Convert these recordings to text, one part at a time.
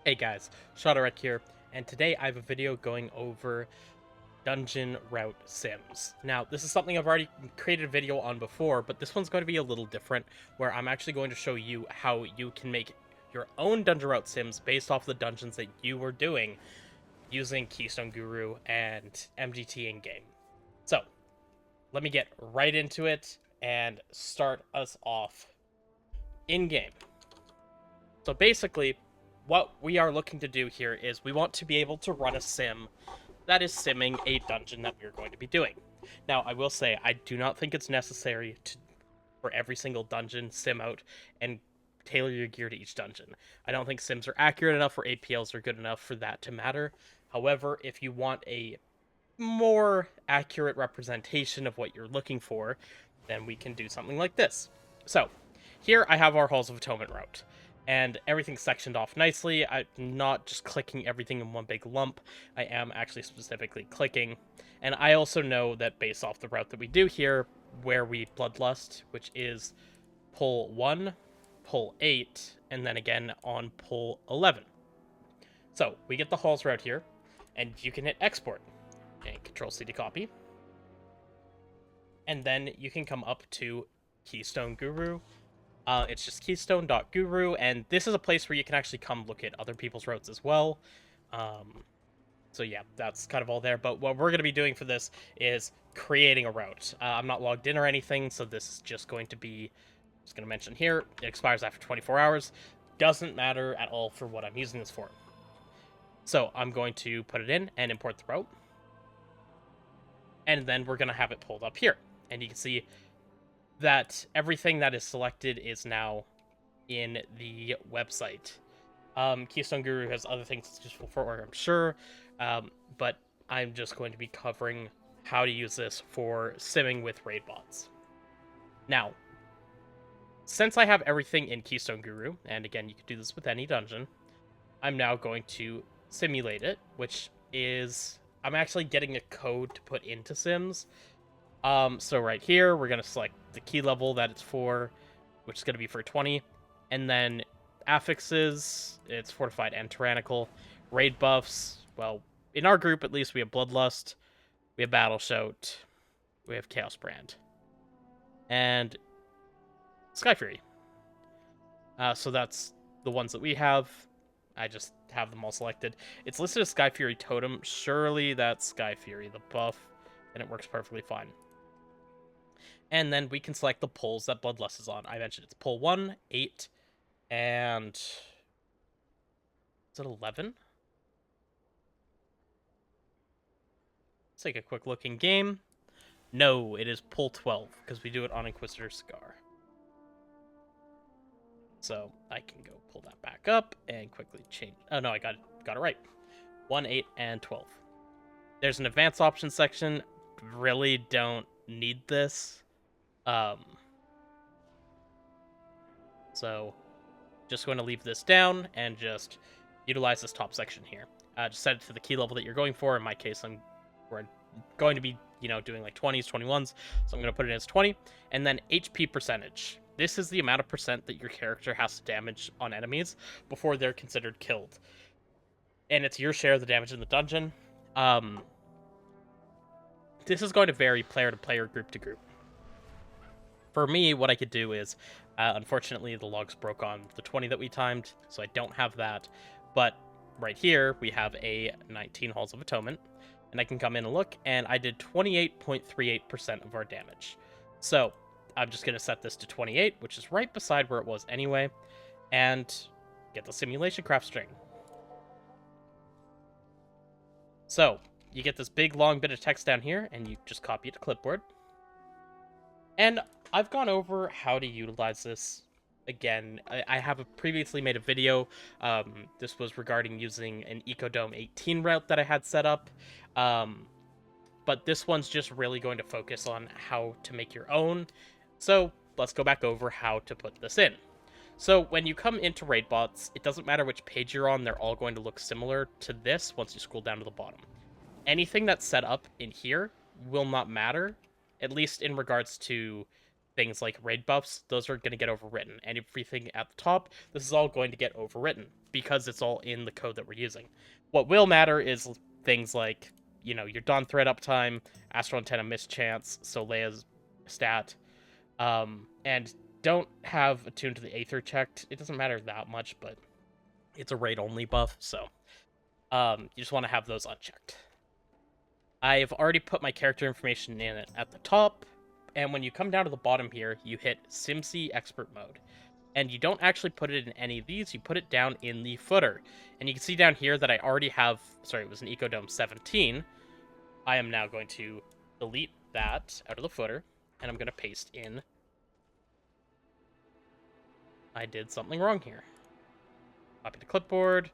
Hey guys, Shadowrek here, and today I have a video going over dungeon route sims. Now, this is something I've already created a video on before, but this one's going to be a little different, where I'm actually going to show you how you can make your own dungeon route sims based off the dungeons that you were doing using Keystone Guru and MGT in-game. So, let me get right into it and start us off in-game. So basically, what we are looking to do here is we want to be able to run a sim that is simming a dungeon that we're going to be doing. Now, I will say, I do not think it's necessary for every single dungeon sim out and tailor your gear to each dungeon. I don't think sims are accurate enough or APLs are good enough for that to matter. However, if you want a more accurate representation of what you're looking for, then we can do something like this. So, here I have our Halls of Atonement route, and everything's sectioned off nicely. I'm not just clicking everything in one big lump. I am actually specifically clicking, and I also know that based off the route that we do here, where we Bloodlust, which is pull 1, pull 8, and then again on pull 11. So, we get the Halls route here, and you can hit Export, and Control-C to copy. And then you can come up to Keystone Guru. It's just keystone.guru, and this is a place where you can actually come look at other people's routes as well. So yeah, that's kind of all there, but what we're going to be doing for this is creating a route. I'm not logged in or anything, so this is just going to be, just going to mention here, it expires after 24 hours. Doesn't matter at all for what I'm using this for. So I'm going to put it in and import the route. And then we're going to have it pulled up here. And you can see that everything that is selected is now in the website. Keystone Guru has other things it's useful for, I'm sure, but I'm just going to be covering how to use this for simming with Raidbots. Now, since I have everything in Keystone Guru, and again, you could do this with any dungeon, I'm now going to simulate it, which is, I'm actually getting a code to put into Sims. So right here, we're going to select the key level that it's for, which is going to be for 20. And then affixes, it's fortified and tyrannical. Raid buffs, well, in our group at least, we have Bloodlust, we have Battle Shout, we have Chaos Brand, and Sky Fury. So that's the ones that we have. I just have them all selected. It's listed as Sky Fury Totem. Surely that's Sky Fury, the buff, and it works perfectly fine. And then we can select the pulls that Bloodlust is on. I mentioned it's pull 1, 8, and is it 11? Let's take a quick look in game. No, it is pull 12, because we do it on Inquisitor Scar. So I can go pull that back up and quickly change. Oh no, I got it right. 1, 8, and 12. There's an advanced options section. Really don't need this. So just going to leave this down and just utilize this top section here. Just set it to the key level that you're going for. In my case, we're going to be, doing like 20s, 21s. So I'm going to put it as 20. And then HP percentage. This is the amount of percent that your character has to damage on enemies before they're considered killed. And it's your share of the damage in the dungeon. This is going to vary player to player, group to group. For me, what I could do is, unfortunately, the logs broke on the 20 that we timed, so I don't have that. But right here, we have a 19 Halls of Atonement, and I can come in and look, and I did 28.38% of our damage. So I'm just going to set this to 28, which is right beside where it was anyway, and get the simulation craft string. So you get this big long bit of text down here, and you just copy it to clipboard. And I've gone over how to utilize this. Again, I have previously made a video. This was regarding using an Ecodome 18 route that I had set up. But this one's just really going to focus on how to make your own. So let's go back over how to put this in. So when you come into Raidbots, it doesn't matter which page you're on. They're all going to look similar to this once you scroll down to the bottom. Anything that's set up in here will not matter, at least in regards to things like raid buffs. Those are going to get overwritten. And everything at the top, this is all going to get overwritten because it's all in the code that we're using. What will matter is things like, you know, your Dawn threat uptime, Astral Antenna mischance, Solea's stat, and don't have Attune to the Aether checked. It doesn't matter that much, but it's a raid only buff, so you just want to have those unchecked. I've already put my character information in it at the top, and when you come down to the bottom here, you hit SimC Expert Mode. And you don't actually put it in any of these, you put it down in the footer. And you can see down here that I already have, sorry, it was an Ecodome 17. I am now going to delete that out of the footer, and I'm going to paste in. I did something wrong here. Copy to clipboard.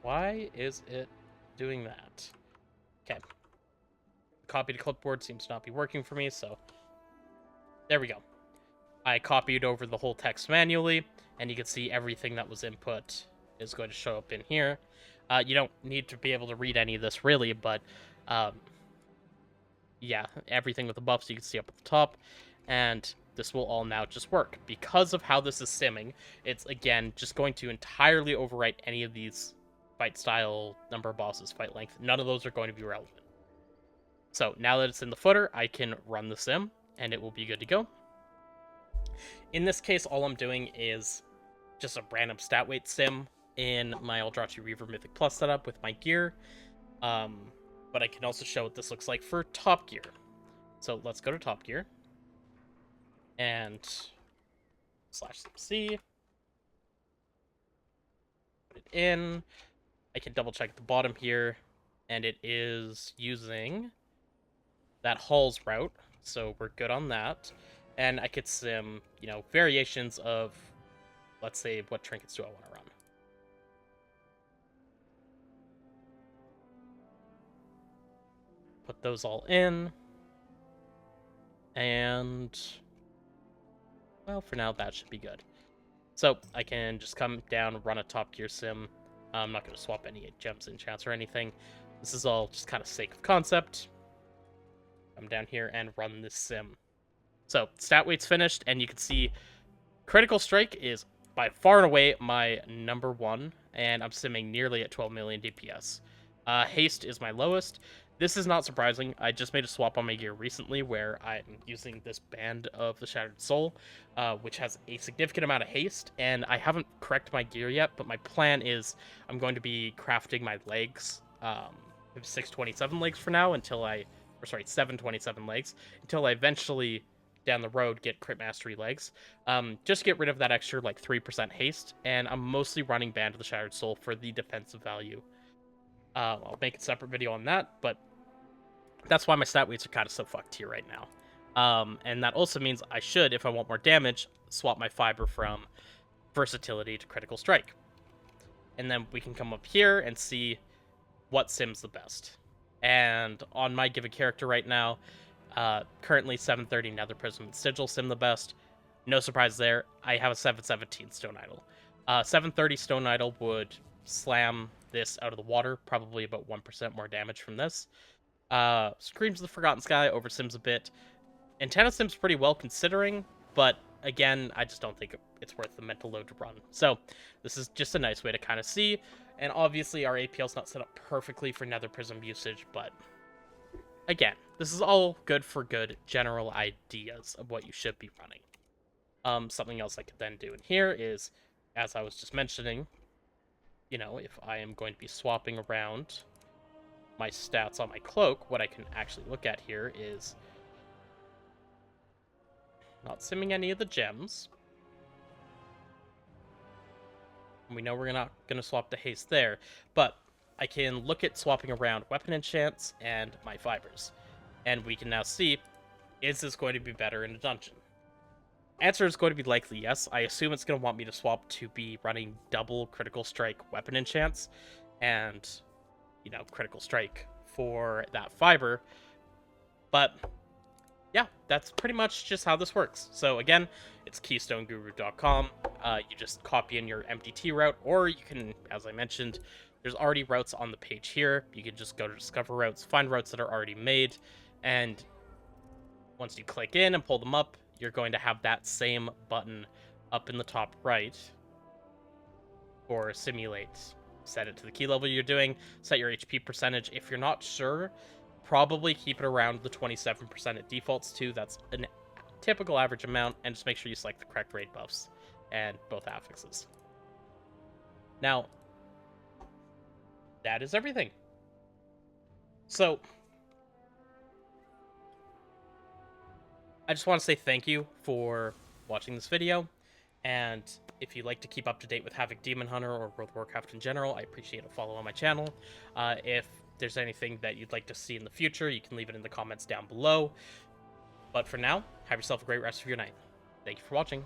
Why is it doing that? Okay. Copy to clipboard seems to not be working for me, so there we go. I copied over the whole text manually, and you can see everything that was input is going to show up in here. You don't need to be able to read any of this really, but yeah, everything with the buffs you can see up at the top, and this will all now just work. Because of how this is simming, it's again just going to entirely overwrite any of these fight style, number of bosses, fight length. None of those are going to be relevant. So now that it's in the footer, I can run the sim, and it will be good to go. In this case, all I'm doing is just a random stat weight sim in my Eldrazi Reaver Mythic Plus setup with my gear. But I can also show what this looks like for Top Gear. So let's go to Top Gear. And /CMC. Put it in. I can double check the bottom here, and it is using that Halls route, so we're good on that. And I could sim, you know, variations of, let's say, what trinkets do I want to run? Put those all in. And, well, for now, that should be good. So I can just come down, run a Top Gear sim. I'm not going to swap any gems in chance or anything. This is all just kind of sake of concept. Come down here and run this sim. So stat weight's finished, and you can see Critical Strike is by far and away my number one, and I'm simming nearly at 12 million DPS. Haste is my lowest. This is not surprising. I just made a swap on my gear recently where I'm using this Band of the Shattered Soul, which has a significant amount of haste, and I haven't corrected my gear yet, but my plan is I'm going to be crafting my legs. I have 627 legs for now until 727 legs, until I eventually, down the road, get Crit Mastery legs. Just get rid of that extra, 3% haste, and I'm mostly running Band of the Shattered Soul for the defensive value. I'll make a separate video on that, but that's why my stat weights are kind of so fucked here right now. And that also means I should, if I want more damage, swap my fiber from versatility to Critical Strike. And then we can come up here and see what sim's the best. And on my given character right now, currently 730 Nether Prism and Sigil sim the best. No surprise there. I have a 717 Stone Idol. 730 Stone Idol would slam this out of the water, probably about 1% more damage from this. Screams of the Forgotten Sky over sims a bit. Antenna sims pretty well considering, but again, I just don't think it's worth the mental load to run. So this is just a nice way to kind of see, and obviously our APL's not set up perfectly for Nether Prism usage, but again, this is all good for good general ideas of what you should be running. Something else I could then do in here is, as I was just mentioning, you know, if I am going to be swapping around my stats on my cloak, what I can actually look at here is not simming any of the gems. We know we're not going to swap the haste there, but I can look at swapping around weapon enchants and my fibers. And we can now see, is this going to be better in a dungeon? Answer is going to be likely yes. I assume it's going to want me to swap to be running double Critical Strike weapon enchants and, you know, Critical Strike for that fiber. But yeah, that's pretty much just how this works. So again, it's keystoneguru.com. You just copy in your MDT route, or you can, as I mentioned, there's already routes on the page here. You can just go to Discover Routes, find routes that are already made, and once you click in and pull them up, you're going to have that same button up in the top right for simulate. Set it to the key level you're doing, set your HP percentage. If you're not sure, probably keep it around the 27% it defaults to. That's a typical average amount, and just make sure you select the correct raid buffs and both affixes. Now, that is everything. So, I just want to say thank you for watching this video, and if you'd like to keep up to date with Havoc Demon Hunter or World of Warcraft in general, I appreciate a follow on my channel. If there's anything that you'd like to see in the future, you can leave it in the comments down below. But for now, have yourself a great rest of your night. Thank you for watching.